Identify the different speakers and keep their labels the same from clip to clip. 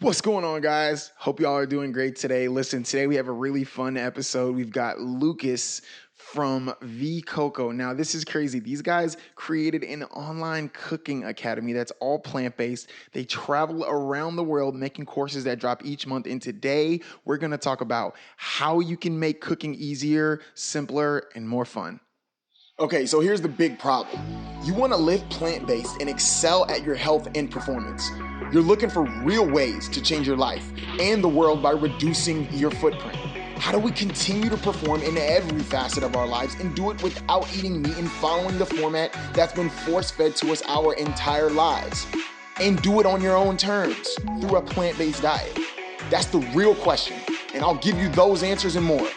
Speaker 1: What's going on, guys? Hope y'all are doing great today. Listen, today we have a really fun episode. We've got Lucas from VEECOCO. Now, this is crazy. These guys created an online cooking academy that's all plant-based. They travel around the world making courses that drop each month. And today we're going to talk about how you can make cooking easier, simpler, and more fun. Okay, so here's the big problem. You want to live plant-based and excel at your health and performance. You're looking for real ways to change your life and the world by reducing your footprint. How do we continue to perform in every facet of our lives and do it without eating meat and following the format that's been force-fed to us our entire lives? And do it on your own terms through a plant-based diet. That's the real question, and I'll give you those answers and more.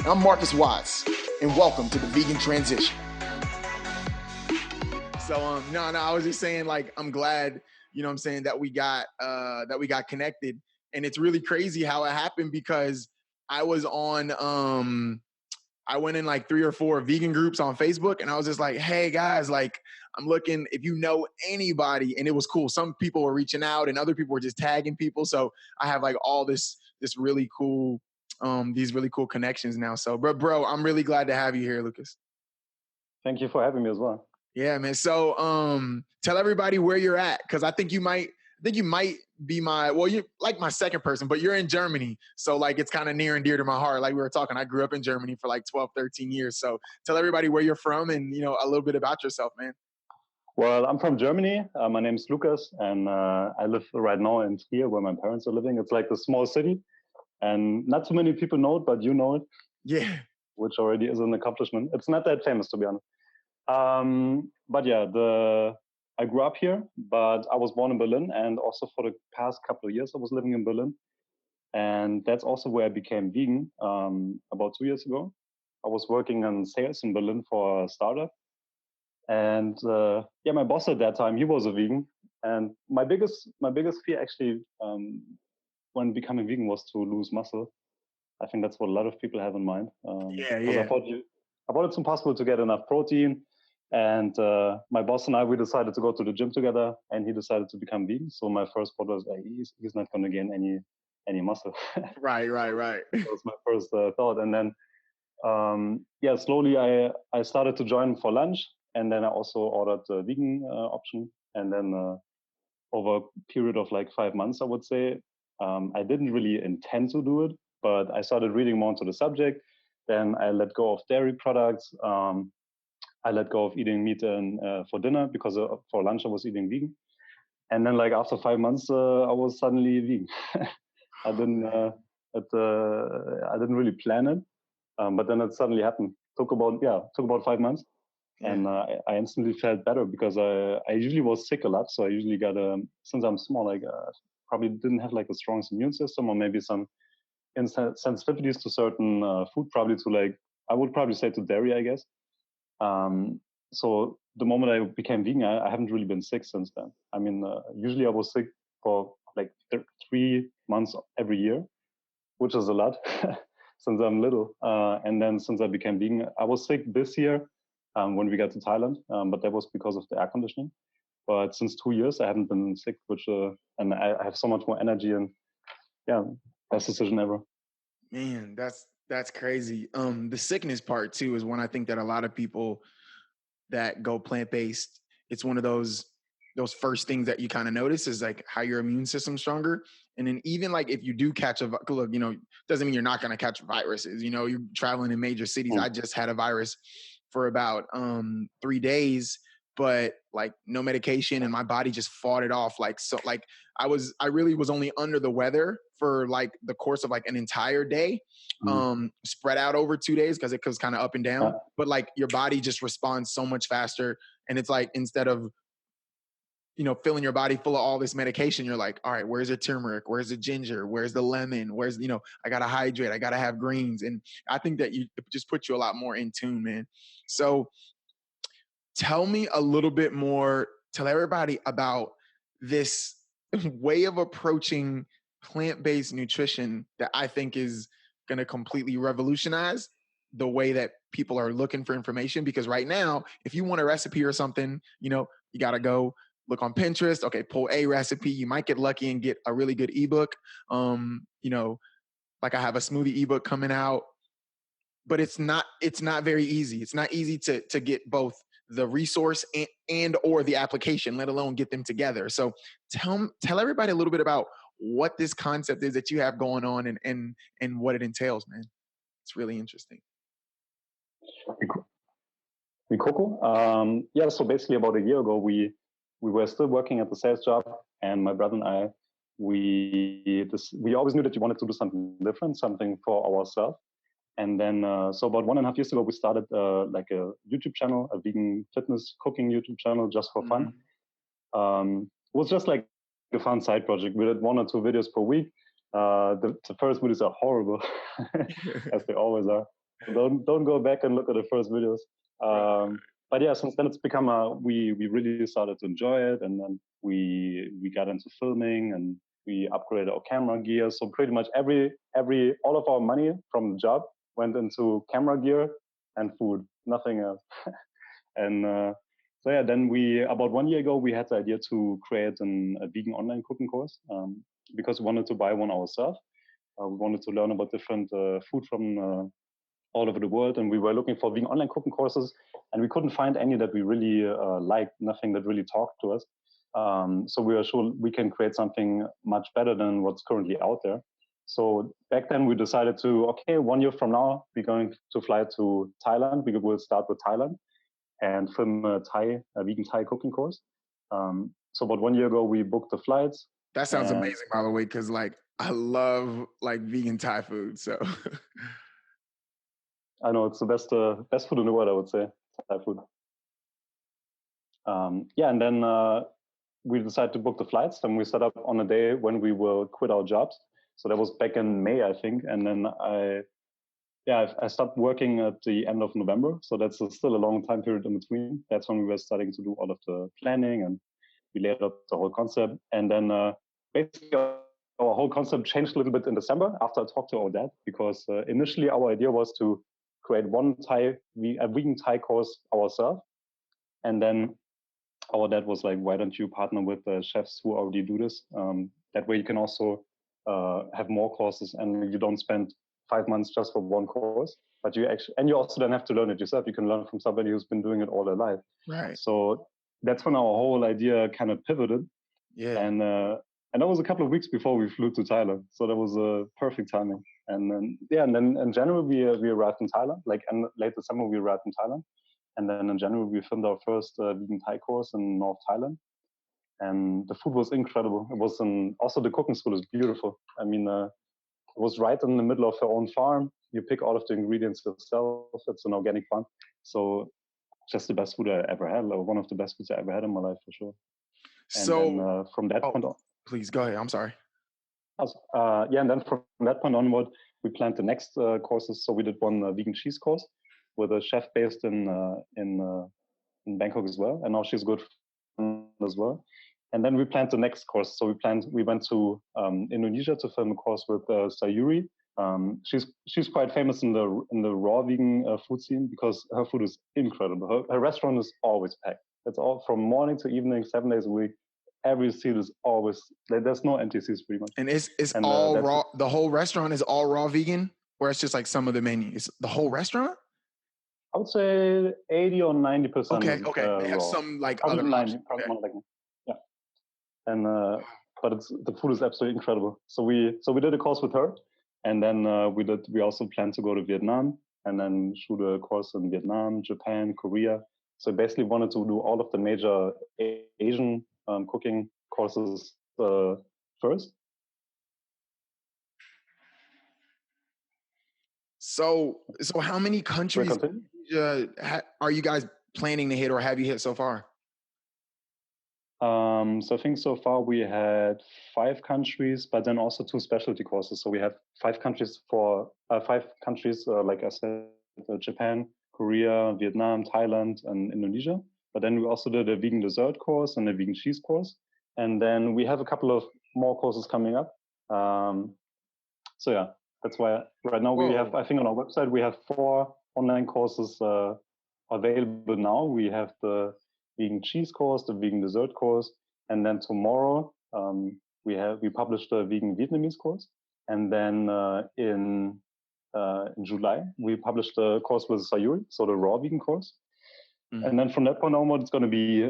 Speaker 1: I'm Marcus Watts, and welcome to the Vegan Transition. So I was just saying, like, I'm glad, you know what I'm saying, that we got connected. And it's really crazy how it happened because I was on I went in like 3 or 4 vegan groups on Facebook, and I was just like, hey guys, like, I'm looking if you know anybody. And it was cool. Some people were reaching out and other people were just tagging people. So I have like all this really cool these really cool connections now. So bro, I'm really glad to have you here, Lucas.
Speaker 2: Thank you for having me as well.
Speaker 1: Yeah, man. So tell everybody where you're at, because I think you might be you're like my second person, but you're in Germany. So like it's kind of near and dear to my heart. Like we were talking, I grew up in Germany for like 12, 13 years. So tell everybody where you're from and, you know, a little bit about yourself, man.
Speaker 2: Well, I'm from Germany. My name is Lucas, and I live right now in Trier, where my parents are living. It's like a small city, and not too many people know it, but you know it.
Speaker 1: Yeah.
Speaker 2: Which already is an accomplishment. It's not that famous, to be honest. But yeah, I grew up here, but I was born in Berlin, and also for the past couple of years I was living in Berlin, and that's also where I became vegan about 2 years ago. I was working in sales in Berlin for a startup, and my boss at that time, he was a vegan, and my biggest fear actually when becoming vegan was to lose muscle. I think that's what a lot of people have in mind. Because I thought it's impossible to get enough protein. And my boss and I, we decided to go to the gym together, and he decided to become vegan. So my first thought was, he's not going to gain any muscle.
Speaker 1: Right.
Speaker 2: That was my first thought. And then, slowly I started to join for lunch. And then I also ordered the vegan option. And then over a period of like 5 months, I would say, I didn't really intend to do it, but I started reading more into the subject. Then I let go of dairy products. I let go of eating meat for dinner because for lunch I was eating vegan. And then like after 5 months, I was suddenly vegan. I didn't really plan it, but then it suddenly happened. Took about 5 months. Yeah. And I instantly felt better because I usually was sick a lot. So I usually got, since I'm small, like probably didn't have like a strong immune system, or maybe some sensitivities to certain food, probably to like, I would probably say to dairy, I guess. So the moment I became vegan, I haven't really been sick since then. I mean, usually I was sick for like 3 months every year, which is a lot since I'm little. And then since I became vegan, I was sick this year when we got to Thailand, but that was because of the air conditioning. But since 2 years, I haven't been sick, and I have so much more energy, and yeah, best decision ever.
Speaker 1: Man, that's crazy. The sickness part too is one I think that a lot of people that go plant-based, it's one of those first things that you kind of notice is like how your immune system's stronger. And then even like if you do catch look, you know, doesn't mean you're not going to catch viruses. You know, you're traveling in major cities. I just had a virus for about 3 days, but like no medication, and my body just fought it off. Like, so like I really was only under the weather for like the course of like an entire day, spread out over 2 days because it goes kind of up and down. But like your body just responds so much faster. And it's like, instead of, you know, filling your body full of all this medication, you're like, all right, where's the turmeric? Where's the ginger? Where's the lemon? Where's, you know, I got to hydrate. I got to have greens. And I think that it just puts you a lot more in tune, man. So tell me a little bit more, tell everybody about this way of approaching plant-based nutrition that I think is going to completely revolutionize the way that people are looking for information. Because right now, if you want a recipe or something, you know, you got to go look on Pinterest. Okay, pull a recipe. You might get lucky and get a really good ebook. You know, like I have a smoothie ebook coming out, but it's not very easy. It's not easy to get both the resource and or the application, let alone get them together. So tell everybody a little bit about what this concept is that you have going on and what it entails, man. It's really interesting.
Speaker 2: VEECOCO. Yeah, so basically about a year ago, we were still working at the sales job, and my brother and I, we always knew that we wanted to do something different, something for ourselves. And then, so about 1.5 years ago, we started like a YouTube channel, a vegan fitness cooking YouTube channel, just for fun. It was just like a fun side project. We did 1 or 2 videos per week. The first videos are horrible, as they always are. Don't go back and look at the first videos. But yeah, since then it's become we really started to enjoy it, and then we got into filming, and we upgraded our camera gear. So pretty much all of our money from the job went into camera gear and food, nothing else. And so yeah, then about 1 year ago, we had the idea to create a vegan online cooking course, because we wanted to buy one ourselves. We wanted to learn about different food from all over the world, and we were looking for vegan online cooking courses, and we couldn't find any that we really liked, nothing that really talked to us. So we were sure we can create something much better than what's currently out there. So back then we decided to, okay, 1 year from now, we're going to fly to Thailand. We will start with Thailand and film a vegan Thai cooking course. So about 1 year ago, we booked the flights.
Speaker 1: That sounds amazing, by the way, because like I love like vegan Thai food. So
Speaker 2: I know it's the best food in the world, I would say, Thai food. Yeah, and then we decided to book the flights, and we set up on a day when we will quit our jobs. So that was back in May, I think. And then I stopped working at the end of November. So that's still a long time period in between. That's when we were starting to do all of the planning, and we laid out the whole concept. And then basically our whole concept changed a little bit in December after I talked to our dad, because initially our idea was to create a vegan Thai course ourselves. And then our dad was like, why don't you partner with the chefs who already do this? That way you can also have more courses, and you don't spend 5 months just for one course, but you also don't have to learn it yourself. You can learn from somebody who's been doing it all their life.
Speaker 1: Right.
Speaker 2: So that's when our whole idea kind of pivoted.
Speaker 1: Yeah.
Speaker 2: And that was a couple of weeks before we flew to Thailand. So that was a perfect timing. And then, and then in January, we arrived in Thailand, and late December, we arrived in Thailand. And then in January, we filmed our first vegan Thai course in North Thailand. And the food was incredible. It was also the cooking school is beautiful. I mean, it was right in the middle of your own farm. You pick all of the ingredients yourself. It's an organic farm. So just the best food I ever had, or one of the best foods I ever had in my life, for sure. And
Speaker 1: so
Speaker 2: then from that point on,
Speaker 1: please go ahead. I'm sorry.
Speaker 2: And then from that point onward, we planned the next courses. So we did one vegan cheese course with a chef based in Bangkok as well, and now she's good as well. And then we planned the next course. So we went to Indonesia to film a course with Sayuri. She's quite famous in the raw vegan food scene, because her food is incredible. Her restaurant is always packed. It's all from morning to evening, 7 days a week. Every seat is always, there's no empty seats pretty much.
Speaker 1: And it's all raw. The whole restaurant is all raw vegan, or it's just like some of the menu? It's the whole restaurant?
Speaker 2: I would say 80 or 90%.
Speaker 1: Okay. They have
Speaker 2: raw.
Speaker 1: some like
Speaker 2: probably
Speaker 1: other
Speaker 2: 90.
Speaker 1: okay.
Speaker 2: Yeah. And but the food is absolutely incredible. So we did a course with her, and then we also planned to go to Vietnam and then shoot a course in Vietnam, Japan, Korea. So basically wanted to do all of the major Asian cooking courses first.
Speaker 1: So how many countries are you guys planning to hit, or have you hit so far?
Speaker 2: So I think so far we had 5 countries, but then also 2 specialty courses. So we have 5 countries like I said, Japan, Korea, Vietnam, Thailand, and Indonesia. But then we also did a vegan dessert course and a vegan cheese course. And then we have a couple of more courses coming up. So yeah, that's why right now we have, I think on our website, we have 4 online courses available now. We have the vegan cheese course, the vegan dessert course, and then tomorrow we published a vegan Vietnamese course, and then in July we published a course with Sayuri, so the raw vegan course. And then from that point onward, it's going to be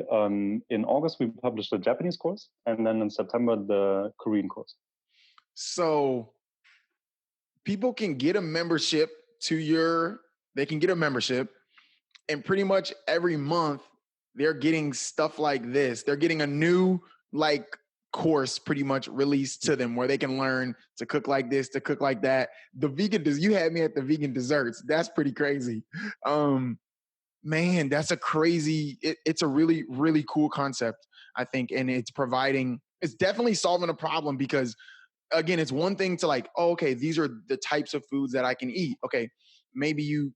Speaker 2: in August we published the Japanese course, and then in September the Korean course.
Speaker 1: So people can get a membership they can get a membership, and pretty much every month they're getting stuff like this. They're getting a new like course pretty much released to them where they can learn to cook like this, to cook like that. The vegan, you had me at the vegan desserts. That's pretty crazy. Man, that's a crazy, it's a really, really cool concept, I think. And it's definitely solving a problem, because again, it's one thing to like, oh, okay, these are the types of foods that I can eat. Okay, maybe you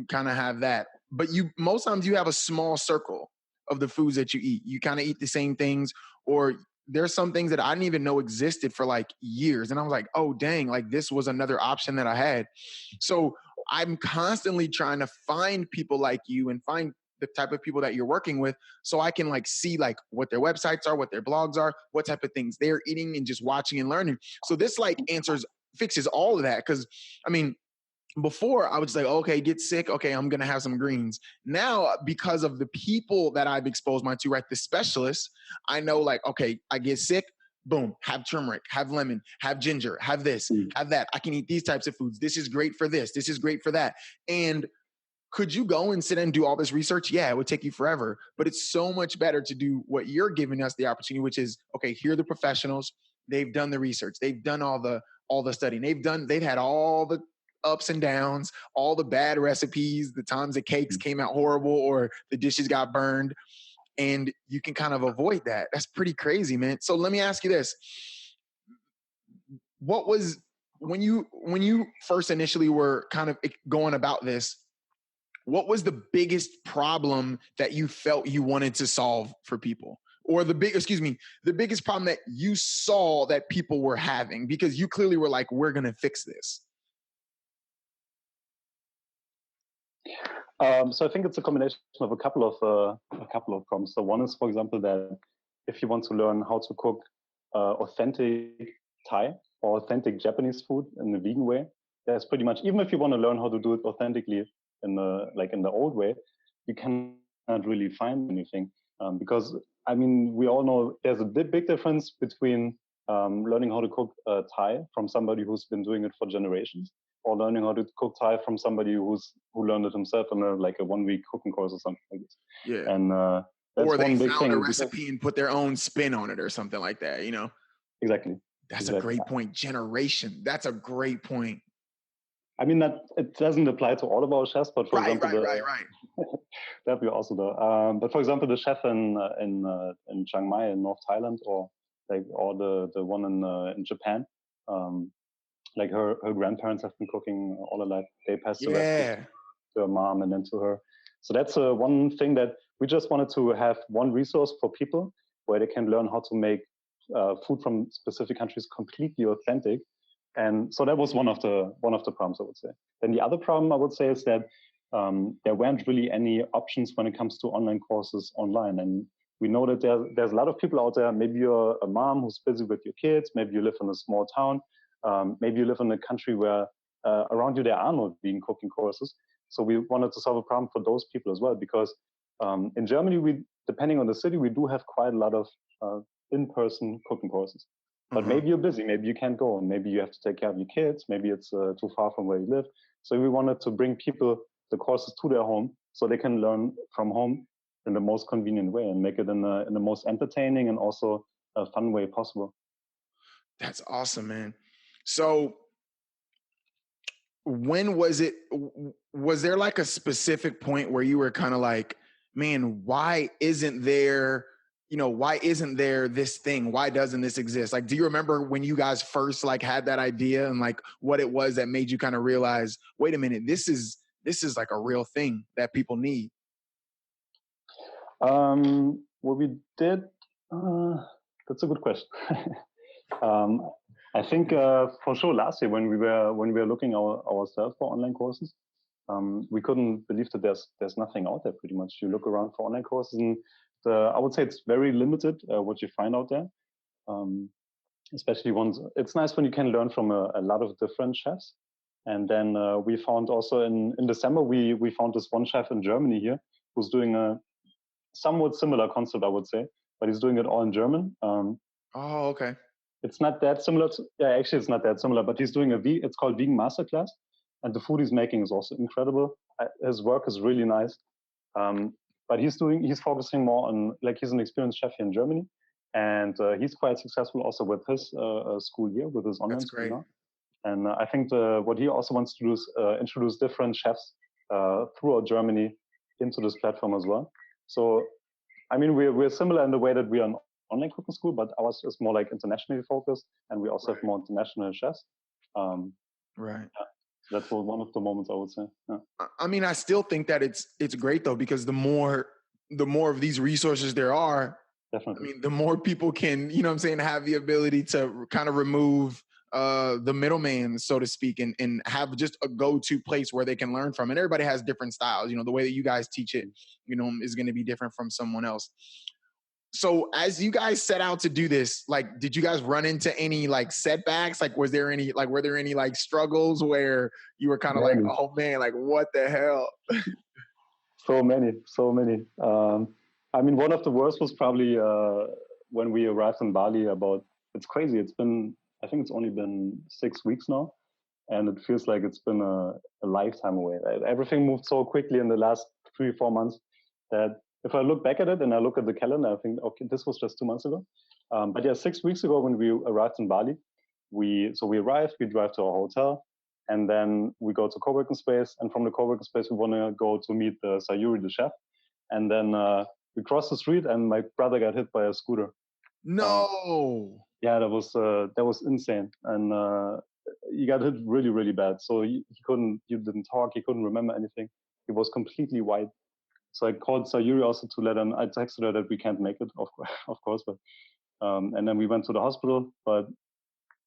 Speaker 1: kind of have that, but most times you have a small circle of the foods that you eat. You kind of eat the same things, or there's some things that I didn't even know existed for like years. And I was like, oh, dang, like this was another option that I had. So I'm constantly trying to find people like you and find the type of people that you're working with, so I can like see like what their websites are, what their blogs are, what type of things they're eating, and just watching and learning. So this like fixes all of that. Cause I mean, before I would say, okay, get sick. Okay, I'm going to have some greens. Now, because of the people that I've exposed my to, right, the specialists, I know like, okay, I get sick, boom, have turmeric, have lemon, have ginger, have this, have that. I can eat these types of foods. This is great for this. This is great for that. And could you go and sit and do all this research? Yeah, it would take you forever, but it's so much better to do what you're giving us the opportunity, which is, okay, here are the professionals. They've done the research. They've done all the studying. They've had all the ups and downs, all the bad recipes, the times the cakes came out horrible or the dishes got burned, and you can kind of avoid that. That's pretty crazy, man. So let me ask you this. What was, when you first initially were kind of going about this, what was the biggest problem that you felt you wanted to solve for people? Or the biggest problem that you saw that people were having, because you clearly were like, we're going to fix this.
Speaker 2: So I think it's a combination of a couple of problems. So one is, for example, that if you want to learn how to cook authentic Thai or authentic Japanese food in the vegan way, there's pretty much, even if you want to learn how to do it authentically in the old way, you cannot really find anything, because I mean, we all know there's a big difference between learning how to cook Thai from somebody who's been doing it for generations, or learning how to cook Thai from somebody who learned it himself in a 1-week cooking course or something like this.
Speaker 1: Yeah.
Speaker 2: And that's
Speaker 1: or they
Speaker 2: one big
Speaker 1: found
Speaker 2: thing,
Speaker 1: a recipe and put their own spin on it or something like that, you know?
Speaker 2: Exactly.
Speaker 1: That's a great point. Generation. That's a great point.
Speaker 2: I mean, that it doesn't apply to all of our chefs, but for example,
Speaker 1: right.
Speaker 2: that we also do. But for example, the chef in Chiang Mai in North Thailand, or the one in Japan, like her grandparents have been cooking all her life. They passed the recipe to her mom and then to her. So that's one thing that we just wanted to have, one resource for people where they can learn how to make food from specific countries completely authentic. And so that was one of the problems, I would say. Then the other problem I would say is that there weren't really any options when it comes to online courses online. And we know that there's a lot of people out there. Maybe you're a mom who's busy with your kids. Maybe you live in a small town. Maybe you live in a country where around you there are no vegan cooking courses. So we wanted to solve a problem for those people as well, because in Germany, depending on the city, we do have quite a lot of in-person cooking courses. But maybe you're busy, maybe you can't go, and maybe you have to take care of your kids, maybe it's too far from where you live. So we wanted to bring people the courses to their home so they can learn from home in the most convenient way and make it in the most entertaining and also a fun way possible.
Speaker 1: That's awesome, man. So when was there like a specific point where you were kind of like, man, why isn't there this thing? Why doesn't this exist? Like, do you remember when you guys first like had that idea and like what it was that made you kind of realize, wait a minute, this is like a real thing that people need?
Speaker 2: What we did, that's a good question. I think for sure last year when we were looking ourselves for online courses, we couldn't believe that there's nothing out there. Pretty much, you look around for online courses, and I would say it's very limited what you find out there. Um, Especially once it's nice when you can learn from a lot of different chefs. And then we found also in December we found this one chef in Germany here who's doing a somewhat similar concept, I would say, but he's doing it all in German.
Speaker 1: Oh, okay.
Speaker 2: It's not that similar to, yeah, actually it's not that similar, but he's doing it's called Vegan Masterclass, and the food he's making is also incredible. His work is really nice. Um, but he's focusing more on, like, he's an experienced chef here in Germany, and he's quite successful also with his school here, with his online
Speaker 1: That's
Speaker 2: school
Speaker 1: great.
Speaker 2: now. And I think what he also wants to do is introduce different chefs throughout Germany into this platform as well. So, I mean, we're similar in the way that we are an online cooking school, but ours is more like internationally focused, and we also have
Speaker 1: Right.
Speaker 2: more international chefs. Um,
Speaker 1: Right.
Speaker 2: yeah, so that's one of the moments I would say. Yeah,
Speaker 1: I mean, I still think that it's great though, because the more of these resources there are, I
Speaker 2: definitely.
Speaker 1: mean, the more people can, you know what I'm saying, have the ability to kind of remove the middleman, so to speak, and have just a go-to place where they can learn from. And everybody has different styles. You know, the way that you guys teach it, you know, is going to be different from someone else. So as you guys set out to do this, like, did you guys run into any like setbacks? Like, were there any like struggles where you were kind of like,
Speaker 2: Many.
Speaker 1: oh man, like what the hell?
Speaker 2: So many, so many. I mean, one of the worst was probably when we arrived in Bali. It's crazy. I think it's only been 6 weeks now, and it feels like it's been a lifetime away. Everything moved so quickly in the last 3 or 4 months that if I look back at it and I look at the calendar, I think, okay, this was just 2 months ago. But yeah, 6 weeks ago when we arrived in Bali, we arrived, we drive to our hotel, and then we go to co-working space. And from the co-working space, we want to go to meet the Sayuri, the chef. And then we crossed the street, and my brother got hit by a scooter. Uh,
Speaker 1: No.
Speaker 2: yeah, that was insane, and he got hit really, really bad. So he didn't talk, he couldn't remember anything. He was completely white. So I called Sayuri also to let him. I texted her that we can't make it, of course, but and then we went to the hospital. But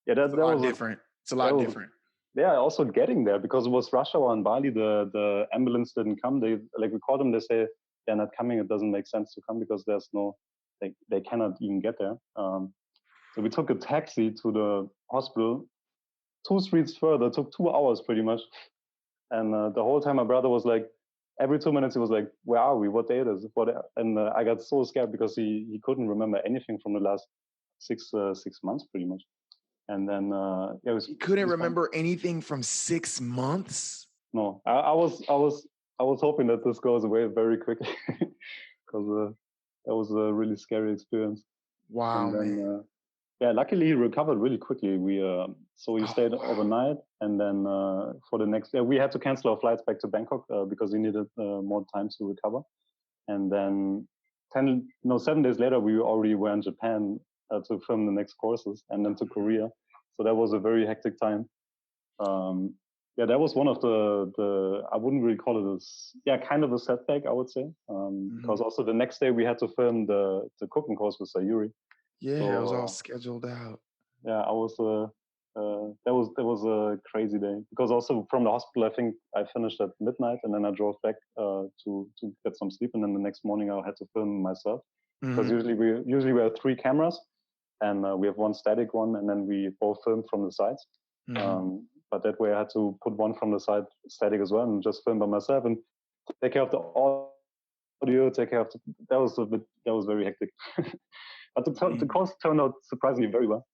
Speaker 2: yeah,
Speaker 1: It's a
Speaker 2: that
Speaker 1: lot
Speaker 2: was
Speaker 1: different. It's a
Speaker 2: that
Speaker 1: lot
Speaker 2: was
Speaker 1: different.
Speaker 2: yeah, also getting there because it was rush hour in Bali. The ambulance didn't come. They, like, we called them. They say they're not coming. It doesn't make sense to come because there's no, they cannot even get there. So we took a taxi to the hospital. 2 streets further, took 2 hours pretty much. And the whole time my brother was like, every 2 minutes he was like, "Where are we? What day it is?" And I got so scared because he couldn't remember anything from the last 6 months pretty much. And then yeah,
Speaker 1: He couldn't
Speaker 2: he's fine.
Speaker 1: remember anything from 6 months.
Speaker 2: No, I was hoping that this goes away very quickly because that was a really scary experience.
Speaker 1: Wow,
Speaker 2: And
Speaker 1: man.
Speaker 2: then yeah, luckily he recovered really quickly. So he
Speaker 1: Oh,
Speaker 2: stayed
Speaker 1: wow.
Speaker 2: overnight, and then for the next, yeah, we had to cancel our flights back to Bangkok because he needed more time to recover. And then 7 days later, we already were in Japan to film the next courses, and then to Korea. So that was a very hectic time. Um, yeah, that was one of the I wouldn't really call it yeah, kind of a setback, I would say, because
Speaker 1: Mhm.
Speaker 2: also the next day we had to film the cooking course with Sayuri.
Speaker 1: Yeah, it was all
Speaker 2: So
Speaker 1: scheduled out.
Speaker 2: yeah, I was that was a crazy day because also from the hospital, I think I finished at midnight, and then I drove back to get some sleep, and then the next morning I had to film myself because
Speaker 1: Mhm.
Speaker 2: usually we have 3 cameras, and we have one static one, and then we both film from the sides.
Speaker 1: Mhm.
Speaker 2: But that way, I had to put one from the side static as well, and just film by myself and take care of the audio, take care of that was very hectic. But the
Speaker 1: Man.
Speaker 2: course turned out surprisingly very well.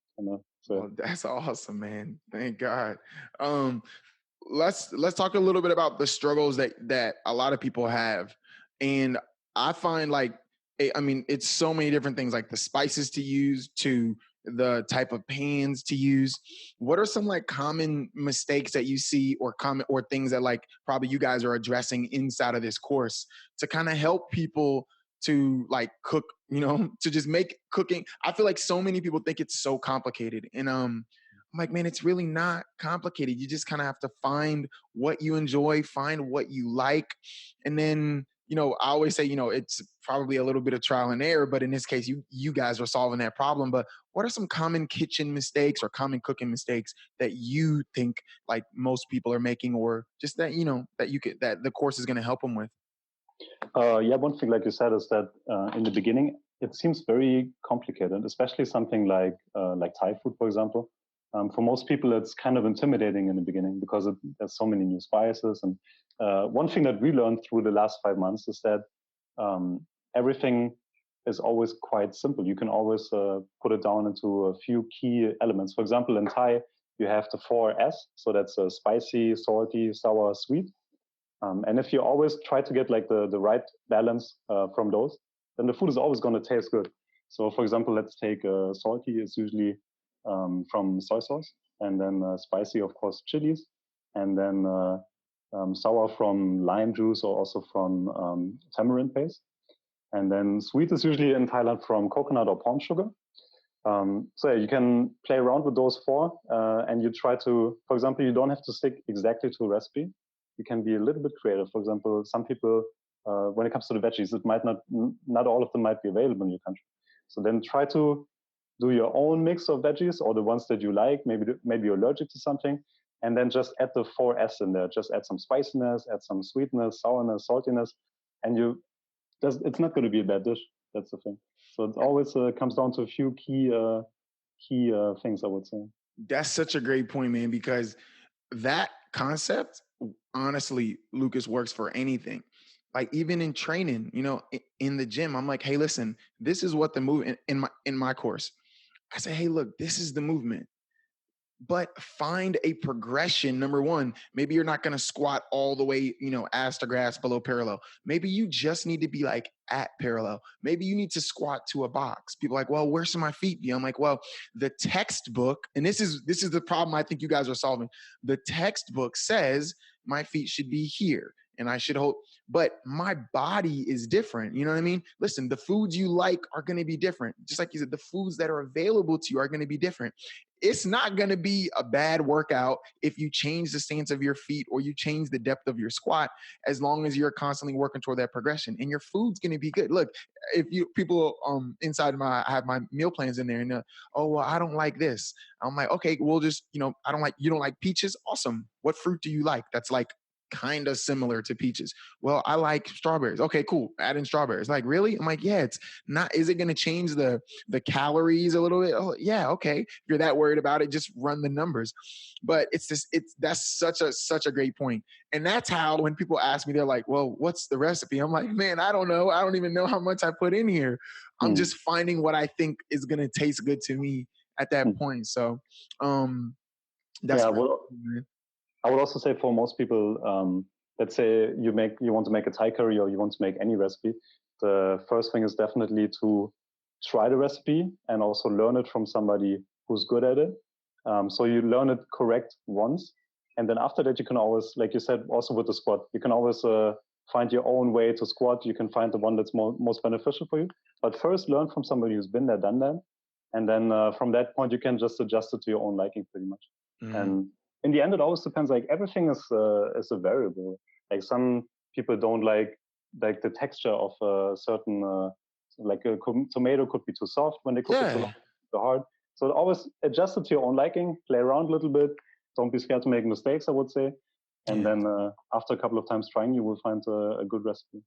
Speaker 2: So
Speaker 1: Well, that's awesome, man. Thank God. Um, let's talk a little bit about the struggles that a lot of people have, and I find like I mean it's so many different things, like the spices to use to the type of pans to use. What are some like common mistakes that you see, or common, or things that like probably you guys are addressing inside of this course to kind of help people to like cook, you know, to just make cooking. I feel like so many people think it's so complicated, and I'm like, man, it's really not complicated. You just kind of have to find what you enjoy, find what you like. And then, you know, I always say, you know, it's probably a little bit of trial and error, but in this case, you guys are solving that problem. But what are some common kitchen mistakes or common cooking mistakes that you think like most people are making, or just that, you know, that you could, that the course is going to help them with?
Speaker 2: Yeah, one thing, like you said, is that in the beginning it seems very complicated, especially something like Thai food, for example. For most people, it's kind of intimidating in the beginning because there's so many new spices. And one thing that we learned through the last 5 months is that everything is always quite simple. You can always put it down into a few key elements. For example, in Thai, you have the 4S, so that's spicy, salty, sour, sweet. And if you always try to get like the right balance from those, then the food is always going to taste good. So, for example, let's take salty is usually from soy sauce, and then spicy, of course, chilies, and then sour from lime juice or also from tamarind paste. And then sweet is usually in Thailand from coconut or palm sugar. So yeah, you can play around with those four, and you try to, for example, you don't have to stick exactly to a recipe. You can be a little bit creative. For example, some people, when it comes to the veggies, it might not all of them might be available in your country. So then try to do your own mix of veggies or the ones that you like. Maybe you're allergic to something, and then just add the 4S in there. Just add some spiciness, add some sweetness, sourness, saltiness, and it's not going to be a bad dish. That's the thing. So it always comes down to a few key things, I would say.
Speaker 1: That's such a great point, man, because that concept, honestly, Lucas, works for anything. Like even in training, in the gym, I'm like, hey, listen, this is what the movement in my course. I say, hey, look, this is the movement. But find a progression. Number one, maybe you're not going to squat all the way, ass to grass below parallel. Maybe you just need to be like at parallel. Maybe you need to squat to a box. People are like, well, where should my feet be? I'm like, well, the textbook, and this is the problem I think you guys are solving. The textbook says my feet should be here and I should hold, but my body is different. You know what I mean? Listen, the foods you like are going to be different. Just like you said, the foods that are available to you are going to be different. It's not going to be a bad workout if you change the stance of your feet or you change the depth of your squat, as long as you're constantly working toward that progression, and your food's going to be good. Look, if you people inside I have my meal plans in there, and oh, well, I don't like this. I'm like, okay, we'll just, you don't like peaches. Awesome. What fruit do you like? That's like kind of similar to peaches. Well, I like strawberries. Okay, cool. Add in strawberries. Like, really? I'm like, yeah, it's not, is it going to change the calories a little bit? Oh, yeah, okay. If you're that worried about it, just run the numbers. But that's such a great point. And that's how, when people ask me, they're like, well, what's the recipe? I'm like, man, I don't know. I don't even know how much I put in here. I'm just finding what I think is going to taste good to me at that point. So, that's
Speaker 2: yeah, well, I would also say for most people, let's say you want to make a Thai curry or you want to make any recipe, the first thing is definitely to try the recipe and also learn it from somebody who's good at it. So you learn it correct once, and then after that you can always, like you said, also with the squat, you can always find your own way to squat. You can find the one that's most beneficial for you. But first, learn from somebody who's been there, done that, and then from that point you can just adjust it to your own liking, pretty much. And in the end, it always depends. Like everything is a variable. Like some people don't like the texture of a certain like a tomato could be too soft when they cook it too long, too hard. So always adjust it to your own liking. Play around a little bit. Don't be scared to make mistakes, I would say. And then after a couple of times trying, you will find a good recipe.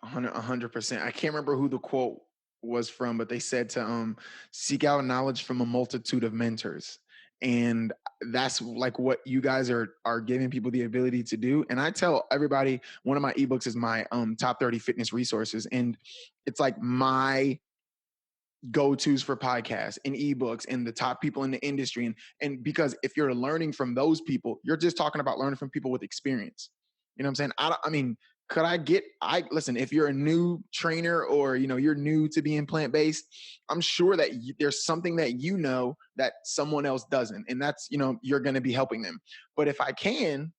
Speaker 1: 100%. I can't remember who the quote was from, but they said to seek out knowledge from a multitude of mentors. And that's like what you guys are giving people the ability to do. And I tell everybody, one of my ebooks is my top 30 fitness resources. And it's like my go-tos for podcasts and ebooks and the top people in the industry. And because if you're learning from those people, you're just talking about learning from people with experience. You know what I'm saying? I mean, listen, if you're a new trainer or, you're new to being plant-based, I'm sure that there's something that that someone else doesn't. And that's, you're going to be helping them. But if I can,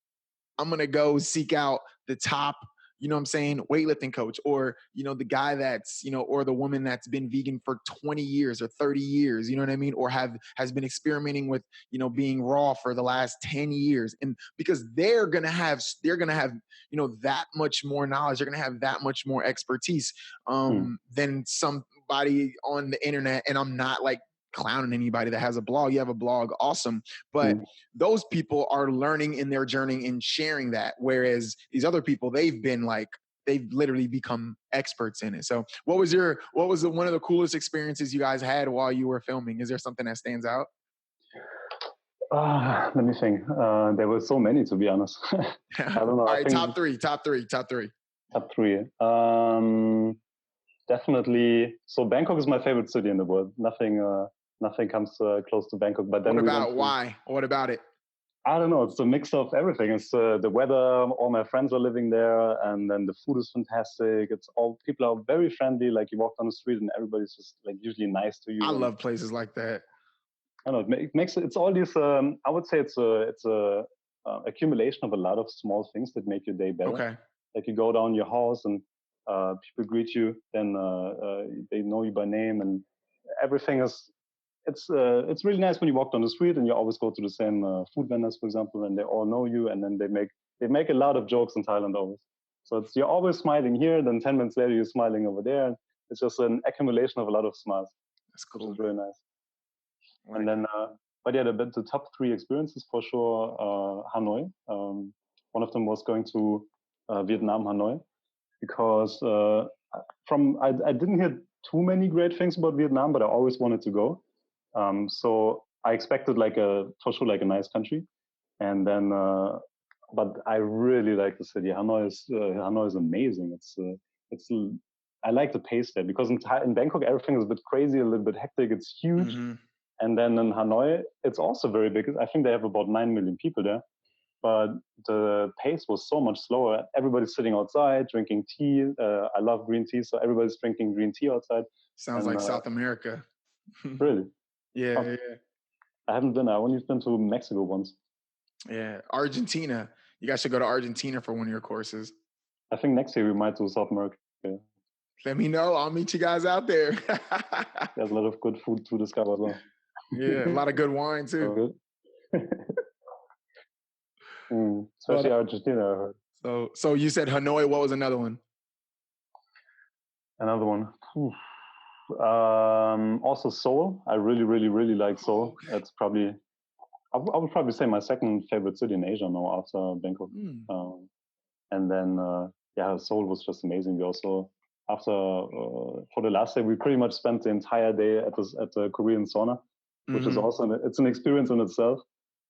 Speaker 1: I'm going to go seek out the top, weightlifting coach, or, the guy that's, or the woman that's been vegan for 20 years or 30 years, you know what I mean? Or has been experimenting with, being raw for the last 10 years. And because they're going to have, that much more knowledge, they're going to have that much more expertise than somebody on the internet. And I'm not like clowning anybody that has a blog. You have a blog, awesome. But those people are learning in their journey and sharing that. Whereas these other people, they've been like they've literally become experts in it. So what was one of the coolest experiences you guys had while you were filming? Is there something that stands out?
Speaker 2: Let me think. There were so many, to be honest. I don't know.
Speaker 1: All
Speaker 2: I
Speaker 1: right,
Speaker 2: think
Speaker 1: top three.
Speaker 2: top three. Definitely. So Bangkok is my favorite city in the world. Nothing comes close to Bangkok. But then
Speaker 1: What
Speaker 2: we went
Speaker 1: about
Speaker 2: to.
Speaker 1: why? What about it?
Speaker 2: I don't know. It's a mix of everything. It's the weather. All my friends are living there, and then the food is fantastic. It's all people are very friendly. Like you walk down the street, and everybody's just like usually nice to you.
Speaker 1: I
Speaker 2: And
Speaker 1: love places like that.
Speaker 2: I don't know. It makes it's all these. I would say it's a accumulation of a lot of small things that make your day better.
Speaker 1: Okay.
Speaker 2: Like you go down your house and people greet you, then they know you by name, and everything is. It's really nice when you walk down the street and you always go to the same food vendors, for example, and they all know you, and then they make a lot of jokes in Thailand always. So you're always smiling here, then 10 minutes later you're smiling over there, and it's just an accumulation of a lot of smiles,
Speaker 1: That's
Speaker 2: which
Speaker 1: cool,
Speaker 2: is really
Speaker 1: man.
Speaker 2: nice. And then, but yeah, the top three experiences for sure, Hanoi. One of them was going to Vietnam, Hanoi, because I didn't hear too many great things about Vietnam, but I always wanted to go. So I expected for sure like a nice country, and then but I really like the city. Hanoi is amazing. It's I like the pace there because in Bangkok everything is a bit crazy, a little bit hectic. It's huge, and then in Hanoi it's also very big. I think they have about 9 million people there, but the pace was so much slower. Everybody's sitting outside drinking tea. I love green tea, so everybody's drinking green tea outside.
Speaker 1: Sounds like South America.
Speaker 2: Really?
Speaker 1: Yeah,
Speaker 2: Oh,
Speaker 1: yeah.
Speaker 2: I haven't been. I only been to Mexico once.
Speaker 1: Yeah, Argentina. You guys should go to Argentina for one of your courses.
Speaker 2: I think next year we might do South America.
Speaker 1: Let me know. I'll meet you guys out there.
Speaker 2: There's a lot of good food to discover as well.
Speaker 1: Yeah, a lot of good wine too.
Speaker 2: Especially Argentina, I heard.
Speaker 1: So you said Hanoi. What was another one?
Speaker 2: Another one. Also Seoul. I really, really, really like Seoul. That's probably I would probably say my second favorite city in Asia now after Bangkok. And then Seoul was just amazing. We also after for the last day we pretty much spent the entire day at the Korean sauna, which is also it's an experience in itself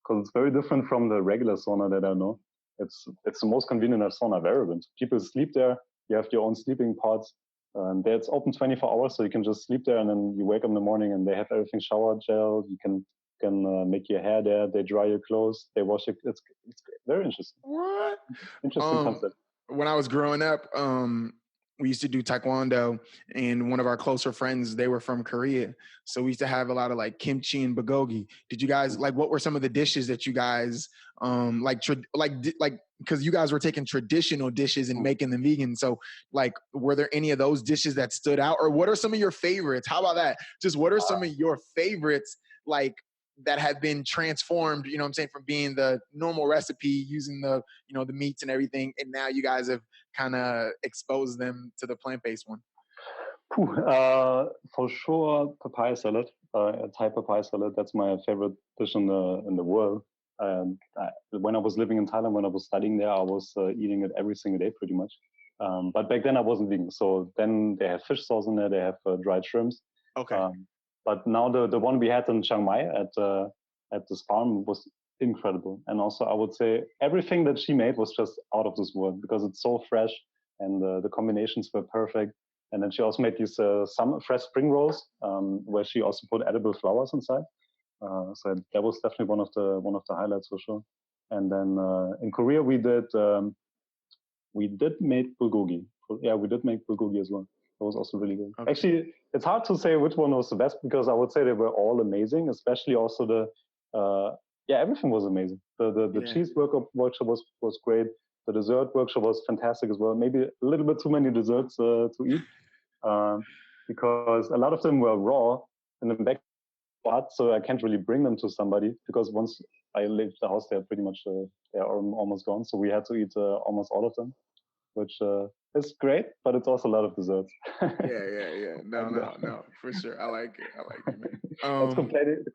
Speaker 2: because it's very different from the regular sauna that I know. It's the most convenient sauna I've ever been to. People sleep there. You have your own sleeping pods. It's open 24 hours, so you can just sleep there, and then you wake up in the morning, and they have everything shower gel. You can make your hair there. They dry your clothes. They wash it. It's very interesting.
Speaker 1: What?
Speaker 2: Interesting concept.
Speaker 1: When I was growing up, we used to do taekwondo, and one of our closer friends, they were from Korea. So we used to have a lot of like kimchi and bulgogi. Did you guys what were some of the dishes that you guys because you guys were taking traditional dishes and making them vegan. So were there any of those dishes that stood out, or what are some of your favorites? How about that? Just what are some of your favorites that have been transformed, you know what I'm saying, from being the normal recipe using the meats and everything, and now you guys have kind of exposed them to the plant-based one?
Speaker 2: For sure, papaya salad, Thai papaya salad. That's my favorite dish in the world. And when I was living in Thailand, when I was studying there, I was eating it every single day pretty much. But back then I wasn't vegan. So then they have fish sauce in there. They have dried shrimps.
Speaker 1: Okay.
Speaker 2: But now the one we had in Chiang Mai at this farm was incredible. And also I would say everything that she made was just out of this world because it's so fresh and the combinations were perfect. And then she also made these some fresh spring rolls where she also put edible flowers inside. So that was definitely one of the highlights for sure. And then in Korea we did make bulgogi. Yeah, we did make bulgogi as well. It was also really good. Okay. Actually, it's hard to say which one was the best because I would say they were all amazing. Especially also everything was amazing. The cheese workshop was great. The dessert workshop was fantastic as well. Maybe a little bit too many desserts to eat because a lot of them were raw in the back pot, so I can't really bring them to somebody because once I left the house, they're pretty much they are almost gone. So we had to eat almost all of them, which is great, but it's also a lot of desserts.
Speaker 1: Yeah. No,
Speaker 2: And,
Speaker 1: no, for sure. I like it, man.
Speaker 2: that's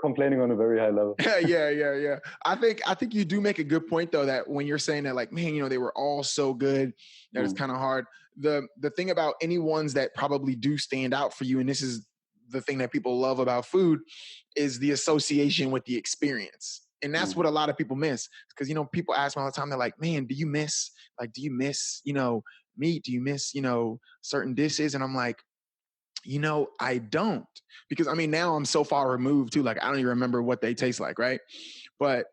Speaker 2: complaining on a very high level.
Speaker 1: Yeah. I think you do make a good point though, that when you're saying that, like, man, they were all so good that it's kind of hard. The thing about any ones that probably do stand out for you, and this is the thing that people love about food, is the association with the experience. And that's what a lot of people miss. Because, people ask me all the time, they're like, man, do you miss, meat? Do you miss, certain dishes? And I'm like, I don't, because now I'm so far removed too. Like, I don't even remember what they taste like. Right. But,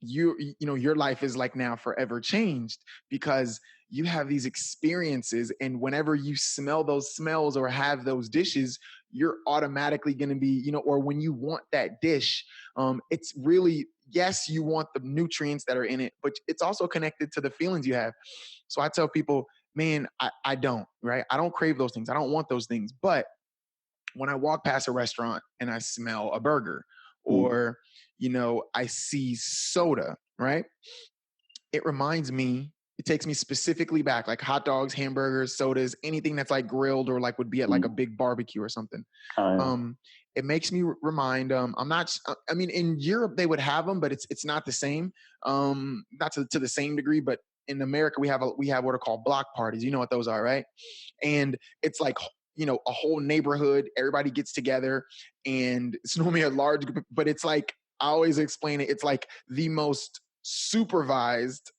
Speaker 1: your life is like now forever changed because you have these experiences, and whenever you smell those smells or have those dishes, you're automatically going to be, or when you want that dish, it's really, yes, you want the nutrients that are in it, but it's also connected to the feelings you have. So I tell people, man, I don't, right? I don't crave those things. I don't want those things. But when I walk past a restaurant and I smell a burger, or, I see soda, right? It reminds me, it takes me specifically back, like hot dogs, hamburgers, sodas, anything that's like grilled or like would be at like a big barbecue or something. It makes me remind, in Europe they would have them, but it's not the same. Not to the same degree, but in America we have what are called block parties. You know what those are, right? And it's like, a whole neighborhood, everybody gets together, and it's normally a large group, but it's like, I always explain it, it's like the most supervised,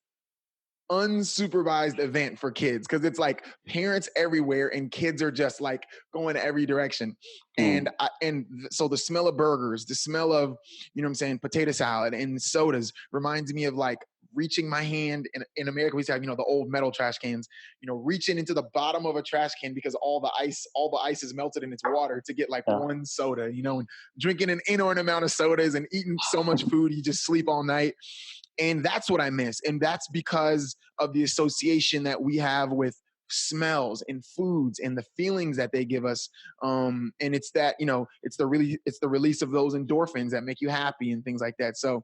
Speaker 1: unsupervised event for kids, because it's like parents everywhere and kids are just like going every direction. And so the smell of burgers, the smell of, potato salad and sodas reminds me of like reaching my hand in America. We used to have, the old metal trash cans, reaching into the bottom of a trash can because all the ice is melted in its water to get like one soda, and drinking an inordinate amount of sodas and eating so much food you just sleep all night. And that's what I miss. And that's because of the association that we have with smells and foods and the feelings that they give us. And it's that, it's the release of those endorphins that make you happy and things like that. So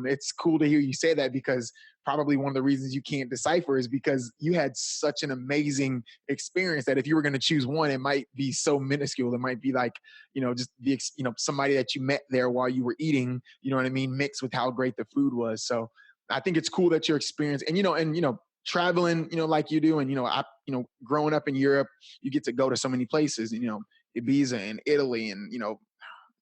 Speaker 1: it's cool to hear you say that, because probably one of the reasons you can't decipher is because you had such an amazing experience that if you were going to choose one, it might be so minuscule. It might be like, just the, somebody that you met there while you were eating, you know what I mean, mixed with how great the food was. So I think it's cool that your experience, and traveling, like you do, and growing up in Europe, you get to go to so many places, Ibiza and Italy and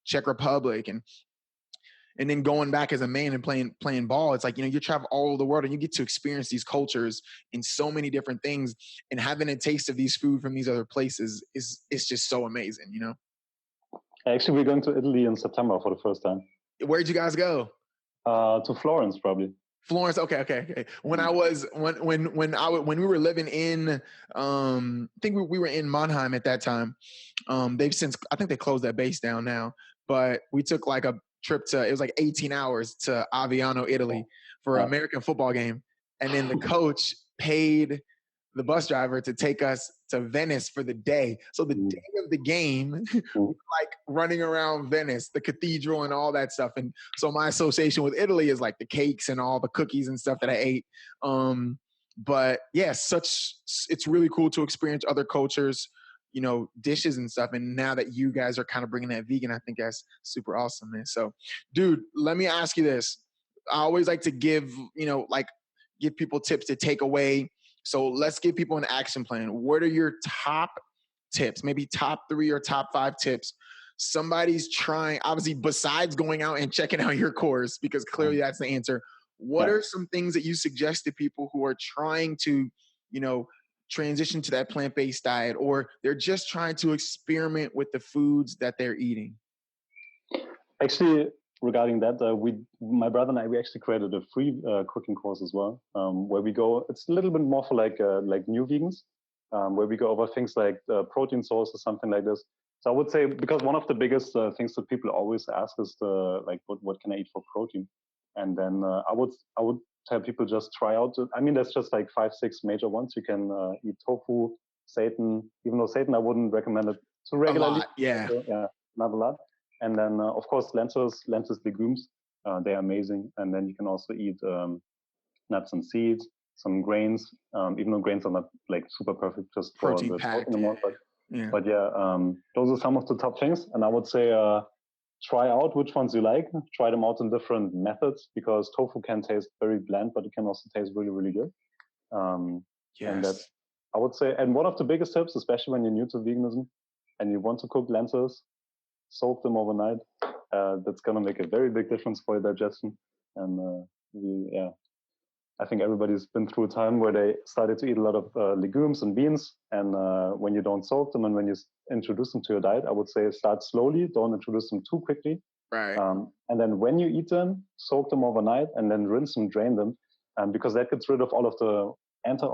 Speaker 1: Czech Republic, and then going back as a man and playing ball. It's like, you travel all over the world and you get to experience these cultures in so many different things, and having a taste of these food from these other places is just so amazing.
Speaker 2: Actually, we're going to Italy in September for the first time.
Speaker 1: Where'd you guys go?
Speaker 2: To Florence, probably.
Speaker 1: Florence. Okay. When we were living in, I think we were in Mannheim at that time. They've since, I think they closed that base down now, but we took like a trip it was like 18 hours to Aviano, Italy for an American football game. And then the coach paid the bus driver to take us to Venice for the day. So the day of the game, we were like running around Venice, the cathedral and all that stuff. And so my association with Italy is like the cakes and all the cookies and stuff that I ate. But yeah, it's really cool to experience other cultures, dishes and stuff. And now that you guys are kind of bringing that vegan, I think that's super awesome, man. So, dude, let me ask you this. I always like to give people tips to take away. So let's give people an action plan. What are your top tips, maybe top 3 or top 5 tips? Somebody's trying, obviously, besides going out and checking out your course, because clearly that's the answer. What are some things that you suggest to people who are trying to, transition to that plant-based diet, or they're just trying to experiment with the foods that they're eating?
Speaker 2: Actually, regarding that, my brother and I, we actually created a free cooking course as well, where we go. It's a little bit more for like new vegans, where we go over things like protein sources, something like this. So I would say, because one of the biggest things that people always ask is what can I eat for protein? And then I would tell people just try out. There's just like 5-6 major ones. You can eat tofu, seitan. Even though seitan, I wouldn't recommend it too regularly.
Speaker 1: A lot, yeah.
Speaker 2: So, not a lot. And then, of course, lentils, legumes, they're amazing. And then you can also eat nuts and seeds. some grains, even though grains are not like super perfect just for
Speaker 1: Protein
Speaker 2: the
Speaker 1: packed.
Speaker 2: protein amount,
Speaker 1: Yeah.
Speaker 2: but yeah, those are some of the top things. And I would say try out which ones you like. Try them out in different methods, because tofu can taste very bland, but it can also taste really, really good. And that's,
Speaker 1: Yes.
Speaker 2: I would say, and one of the biggest tips, especially when you're new to veganism and you want to cook lentils, soak them overnight. That's going to make a very big difference for your digestion. And I think everybody's been through a time where they started to eat a lot of legumes and beans. And when you don't soak them and when you introduce them to your diet, I would say start slowly. Don't introduce them too quickly.
Speaker 1: Right.
Speaker 2: And then when you eat them, soak them overnight and then rinse them, drain them, because that gets rid of all of the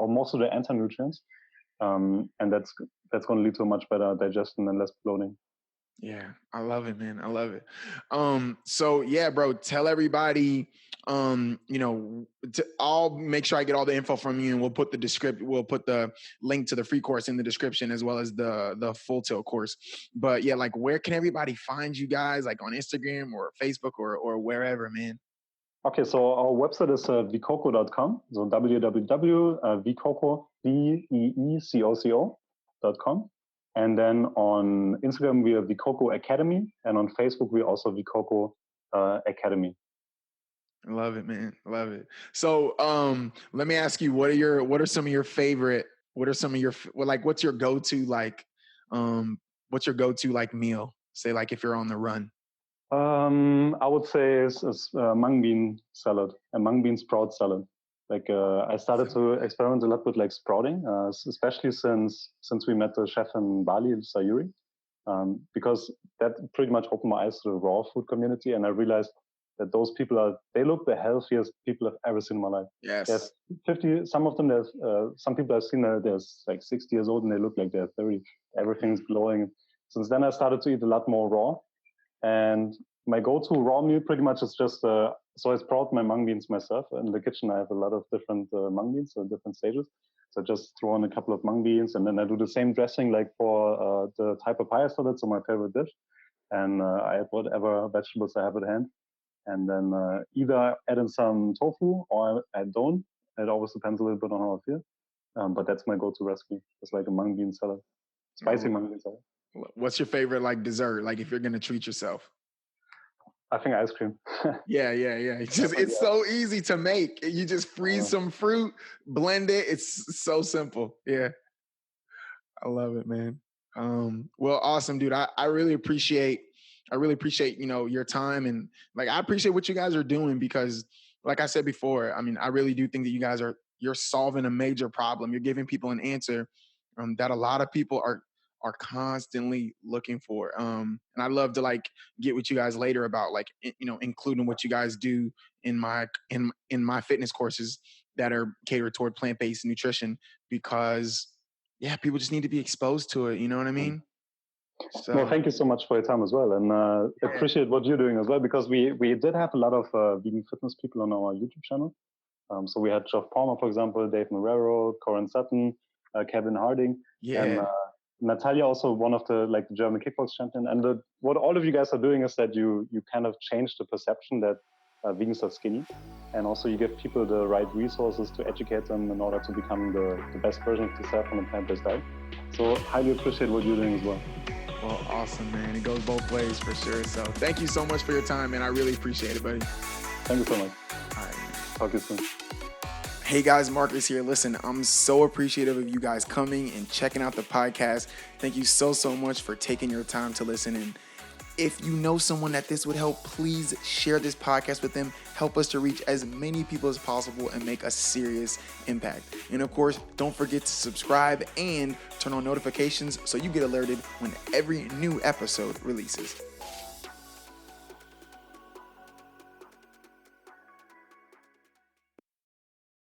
Speaker 2: most of the anti-nutrients. And that's going to lead to a much better digestion and less bloating.
Speaker 1: Yeah, I love it, man. I love it. So yeah, bro, tell everybody, I'll make sure I get all the info from you, and we'll put the link to the free course in the description, as well as the full tilt course. But yeah, like, where can everybody find you guys, like on Instagram or Facebook or wherever, man?
Speaker 2: Okay, so our website is VEECOCO.com. So www.VEECOCO.com. And then on Instagram, we are VEECOCO Academy. And on Facebook, we are also VEECOCO Academy.
Speaker 1: Love it, man. Love it. So let me ask you, what's your go-to like meal? Say, like, if you're on the run.
Speaker 2: I would say it's mung bean salad, a mung bean sprout salad. Like I started to experiment a lot with like sprouting, especially since we met the chef in Bali, Sayuri, because that pretty much opened my eyes to the raw food community, and I realized that those people they look the healthiest people I've ever seen in my life.
Speaker 1: Yes.
Speaker 2: There's 50. Some of them, there's some people I've seen there's like 60 years old and they look like they're 30. Everything's glowing. Since then, I started to eat a lot more raw. And my go-to raw meal pretty much is just, so I sprout my mung beans myself. In the kitchen, I have a lot of different mung beans at different stages. So I just throw in a couple of mung beans, and then I do the same dressing like for the Thai papaya salad, so my favorite dish. And I add whatever vegetables I have at hand. And then either add in some tofu or I don't. It always depends a little bit on how I feel. But that's my go-to recipe. It's like a mung bean salad, spicy mung bean salad.
Speaker 1: What's your favorite like dessert? Like, if you're gonna treat yourself?
Speaker 2: I think ice cream.
Speaker 1: Yeah. It's so easy to make. You just freeze some fruit, blend it. It's so simple. Yeah. I love it, man. Well, awesome, dude. I really appreciate your time, and like, I appreciate what you guys are doing, because like I said before, I mean, I really do think that you're solving a major problem. You're giving people an answer that a lot of people are constantly looking for. And I'd love to like get with you guys later about like, including what you guys do in my fitness courses that are catered toward plant-based nutrition, because yeah, people just need to be exposed to it. You know what I mean? So,
Speaker 2: well, thank you so much for your time as well, and appreciate what you're doing as well, because we did have a lot of vegan fitness people on our YouTube channel. So we had Geoff Palmer, for example, Dave Marrero, Corin Sutton, Kevin Harding, and Natalia, also one of the German kickbox champion. And what all of you guys are doing is that you kind of change the perception that vegans are skinny, and also you give people the right resources to educate them in order to become the best version of themselves on a plant-based diet. So highly appreciate what you're doing as well.
Speaker 1: Well, awesome, man. It goes both ways for sure. So thank you so much for your time, man. I really appreciate it, buddy.
Speaker 2: Thank you so much.
Speaker 1: All right, man.
Speaker 2: Talk to you soon.
Speaker 1: Hey guys, Marcus here. Listen, I'm so appreciative of you guys coming and checking out the podcast. Thank you so much for taking your time to listen. And if you know someone that this would help, please share this podcast with them. Help us to reach as many people as possible and make a serious impact. And of course, don't forget to subscribe and turn on notifications so you get alerted when every new episode releases.